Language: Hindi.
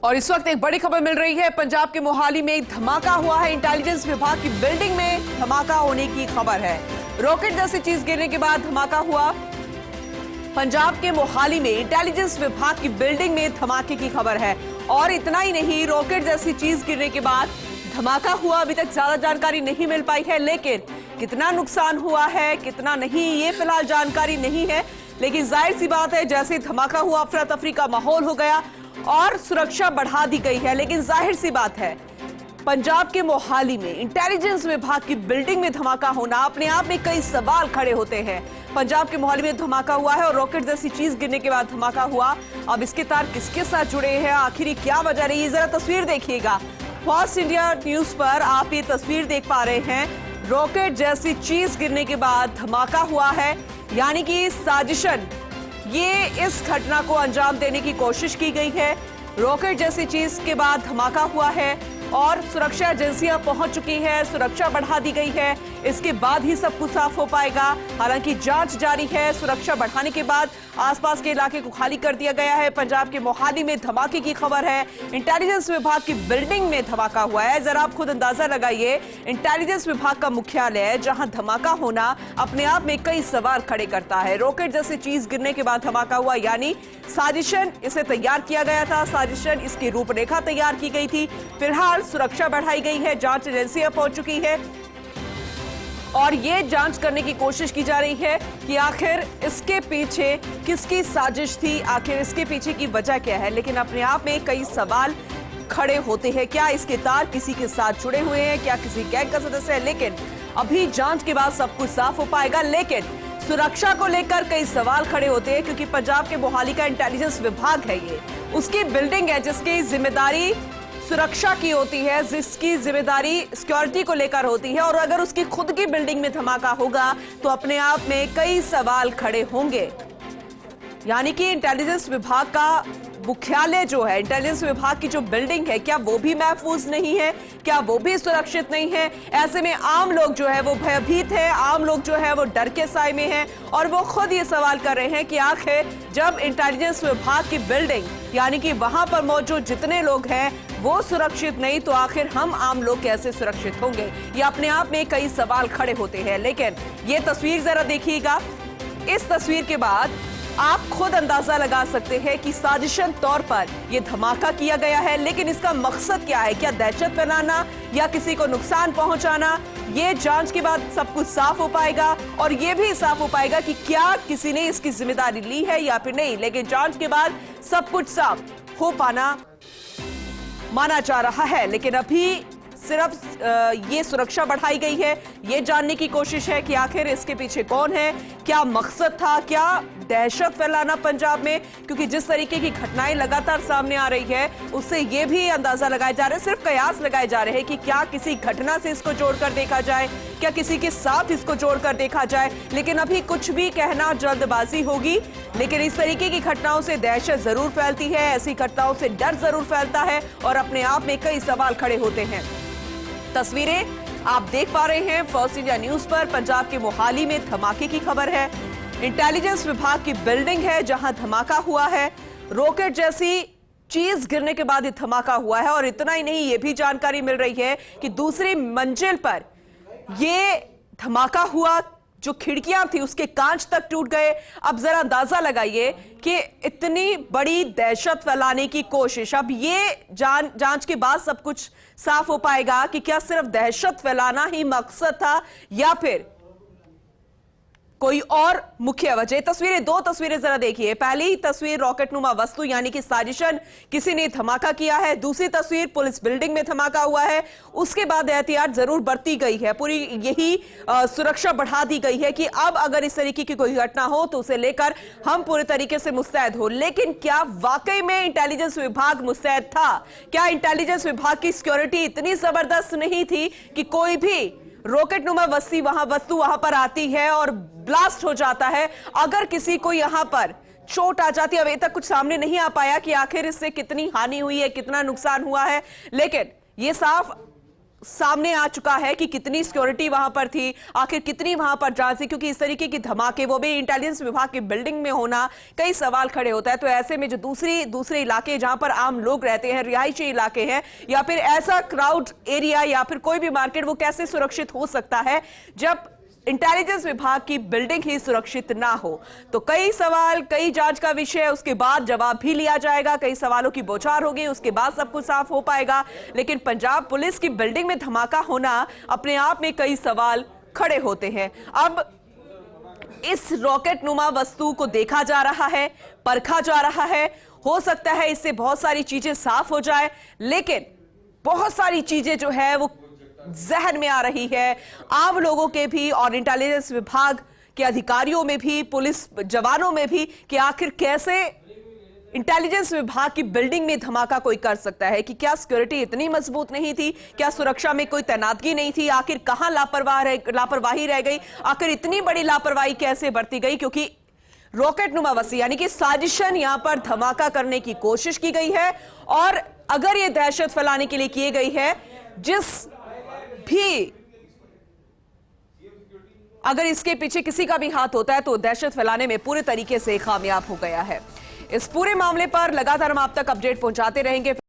और इस वक्त एक बड़ी खबर मिल रही है। पंजाब के मोहाली में एक धमाका हुआ है। इंटेलिजेंस विभाग की बिल्डिंग में धमाका होने की खबर है। रॉकेट जैसी चीज गिरने के बाद धमाका हुआ। पंजाब के मोहाली में इंटेलिजेंस विभाग की बिल्डिंग में धमाके की खबर है। और इतना ही नहीं, रॉकेट जैसी चीज गिरने के बाद धमाका हुआ। अभी तक ज्यादा जानकारी नहीं मिल पाई है, लेकिन कितना नुकसान हुआ है कितना नहीं, ये फिलहाल जानकारी नहीं है। लेकिन जाहिर सी बात है, जैसे धमाका हुआ अफरा तफरी का माहौल हो गया और सुरक्षा बढ़ा दी गई है। लेकिन जाहिर सी बात है, पंजाब के मोहाली में इंटेलिजेंस विभाग की बिल्डिंग में धमाका होना अपने आप में कई सवाल खड़े होते हैं। पंजाब के मोहाली में धमाका हुआ है और रॉकेट जैसी चीज गिरने के बाद धमाका हुआ। अब इसके तार किसके साथ जुड़े हैं, आखिर क्या वजह रही है, जरा तस्वीर देखिएगा। फास्ट इंडिया न्यूज पर आप ये तस्वीर देख पा रहे हैं। रॉकेट जैसी चीज गिरने के बाद धमाका हुआ है, यानी कि साजिशन, ये इस घटना को अंजाम देने की कोशिश की गई है। रॉकेट जैसी चीज के बाद धमाका हुआ है और सुरक्षा एजेंसियां पहुंच चुकी है, सुरक्षा बढ़ा दी गई है। इसके बाद ही सब कुछ साफ हो पाएगा। हालांकि जांच जारी है। सुरक्षा बढ़ाने के बाद आसपास के इलाके को खाली कर दिया गया है। पंजाब के मोहाली में धमाके की खबर है। इंटेलिजेंस विभाग की बिल्डिंग में धमाका हुआ है। जरा आप खुद अंदाजा लगाइए, इंटेलिजेंस विभाग का मुख्यालय जहां धमाका होना अपने आप में कई सवाल खड़े करता है। रॉकेट जैसी चीज गिरने के बाद धमाका हुआ, यानी साजिशन, इसे तैयार किया गया था। साजिशन, इसकी रूपरेखा तैयार की गई थी। फिलहाल सुरक्षा बढ़ाई गई है, जांच एजेंसियां पहुंच चुकी है और ये जांच करने की कोशिश की जा रही है कि आखिर इसके पीछे किसकी साजिश थी, आखिर इसके पीछे की वजह क्या है। लेकिन अपने आप में कई सवाल खड़े होते हैं। क्या इसके तार किसी के साथ जुड़े हुए हैं, क्या किसी गैंग का सदस्य है? लेकिन अभी जांच के बाद सब कुछ साफ हो पाएगा। लेकिन सुरक्षा को लेकर कई सवाल खड़े होते हैं, क्योंकि पंजाब के मोहाली का इंटेलिजेंस विभाग है, ये उसकी बिल्डिंग है जिसकी जिम्मेदारी सुरक्षा की होती है, जिसकी जिम्मेदारी सिक्योरिटी को लेकर होती है। और अगर उसकी खुद की बिल्डिंग में धमाका होगा तो अपने आप में कई सवाल खड़े होंगे। यानी कि इंटेलिजेंस विभाग का मुख्यालय जो है, इंटेलिजेंस विभाग की जो बिल्डिंग है, क्या वो भी महफूज नहीं है, क्या वो भी सुरक्षित नहीं है? ऐसे में आम लोग जो है वो भयभीत है, आम लोग जो है वो डर के साए में है और वो खुद ये सवाल कर रहे हैं कि आखिर जब इंटेलिजेंस विभाग की बिल्डिंग, यानी कि वहां पर मौजूद जितने लोग हैं वो सुरक्षित नहीं, तो आखिर हम आम लोग कैसे सुरक्षित होंगे? ये अपने आप में कई सवाल खड़े होते हैं। लेकिन ये तस्वीर जरा देखिएगा। इस तस्वीर के बाद आप खुद अंदाजा लगा सकते हैं कि साजिशन तौर पर यह धमाका किया गया है। लेकिन इसका मकसद क्या है? क्या दहशत फैलाना या किसी को नुकसान पहुंचाना? ये जांच के बाद सब कुछ साफ हो पाएगा और यह भी साफ हो पाएगा कि क्या किसी ने इसकी जिम्मेदारी ली है या फिर नहीं। लेकिन जांच के बाद सब कुछ साफ हो पाना माना जा रहा है। लेकिन अभी सिर्फ ये सुरक्षा बढ़ाई गई है, ये जानने की कोशिश है कि आखिर इसके पीछे कौन है, क्या मकसद था, क्या दहशत फैलाना पंजाब में? क्योंकि जिस तरीके की घटनाएं लगातार सामने आ रही है, उससे ये भी अंदाजा लगाया जा रहा है, सिर्फ कयास लगाए जा रहे हैं कि क्या किसी घटना से इसको जोड़कर देखा जाए, क्या किसी के साथ इसको जोड़कर देखा जाए। लेकिन अभी कुछ भी कहना जल्दबाजी होगी। लेकिन इस तरीके की घटनाओं से दहशत जरूर फैलती है, ऐसी घटनाओं से डर जरूर फैलता है और अपने आप में कई सवाल खड़े होते हैं। तस्वीरें आप देख पा रहे हैं फास्ट इंडिया न्यूज पर। पंजाब के मोहाली में धमाके की खबर है। इंटेलिजेंस विभाग की बिल्डिंग है जहां धमाका हुआ है। रॉकेट जैसी चीज गिरने के बाद ये धमाका हुआ है। और इतना ही नहीं, ये भी जानकारी मिल रही है कि दूसरी मंजिल पर ये धमाका हुआ, जो खिड़कियां थी उसके कांच तक टूट गए। अब जरा अंदाजा लगाइए कि इतनी बड़ी दहशत फैलाने की कोशिश, अब ये जांच के बाद सब कुछ साफ हो पाएगा कि क्या सिर्फ दहशत फैलाना ही मकसद था या फिर कोई और मुख्य वजह। तस्वीरें, दो तस्वीरें जरा देखिए। पहली तस्वीर रॉकेटनुमा वस्तु यानी कि साजिशन, किसी ने धमाका किया है। दूसरी तस्वीर पुलिस बिल्डिंग में धमाका हुआ है। उसके बाद एहतियात जरूर बरती गई है, पूरी यही सुरक्षा बढ़ा दी गई है कि अब अगर इस तरीके की कोई घटना हो तो उसे लेकर हम पूरे तरीके से मुस्तैद हो। लेकिन क्या वाकई में इंटेलिजेंस विभाग मुस्तैद था? क्या इंटेलिजेंस विभाग की सिक्योरिटी इतनी जबरदस्त नहीं थी कि कोई भी रॉकेटनुमा वस्तु वहां पर आती है और ब्लास्ट हो जाता है? अगर किसी को यहां पर चोट आ जाती है, अभी तक कुछ सामने नहीं आ पाया कि आखिर इससे कितनी हानि हुई है, कितना नुकसान हुआ है। लेकिन यह साफ सामने आ चुका है कि कितनी सिक्योरिटी वहां पर थी, आखिर कितनी वहां पर जांच थी, क्योंकि इस तरीके की धमाके, वो भी इंटेलिजेंस विभाग की बिल्डिंग में होना, कई सवाल खड़े होता है। तो ऐसे में जो दूसरे इलाके जहां पर आम लोग रहते हैं, रिहायशी इलाके हैं, या फिर ऐसा क्राउड एरिया या फिर कोई भी मार्केट, वो कैसे सुरक्षित हो सकता है जब इंटेलिजेंस विभाग की बिल्डिंग ही सुरक्षित ना हो। तो कई सवाल, कई जांच का विषय, उसके बाद जवाब भी लिया जाएगा, कई सवालों की बौछार होगी, उसके बाद सब कुछ साफ हो पाएगा। लेकिन पंजाब पुलिस की बिल्डिंग में धमाका होना अपने आप में कई सवाल खड़े होते हैं। अब इस रॉकेट नुमा वस्तु को देखा जा रहा है, परखा जा रहा है, हो सकता है इससे बहुत सारी चीजें साफ हो जाए, लेकिन बहुत सारी चीजें जो है वो जहन में आ रही है आम लोगों के भी और इंटेलिजेंस विभाग के अधिकारियों में भी, पुलिस जवानों में भी, कि आखिर कैसे इंटेलिजेंस विभाग की बिल्डिंग में धमाका कोई कर सकता है। कि क्या सिक्योरिटी इतनी मजबूत नहीं थी, क्या सुरक्षा में कोई तैनातगी नहीं थी, आखिर कहां लापरवाही रह गई, आखिर इतनी बड़ी लापरवाही कैसे बरती गई। क्योंकि रॉकेट नुमा वसी यानी कि साजिशन यहां पर धमाका करने की कोशिश की गई है, और अगर यह दहशत फैलाने के लिए की गई है, अगर इसके पीछे किसी का भी हाथ होता है तो दहशत फैलाने में पूरे तरीके से कामयाब हो गया है। इस पूरे मामले पर लगातार हम आप तक अपडेट पहुंचाते रहेंगे।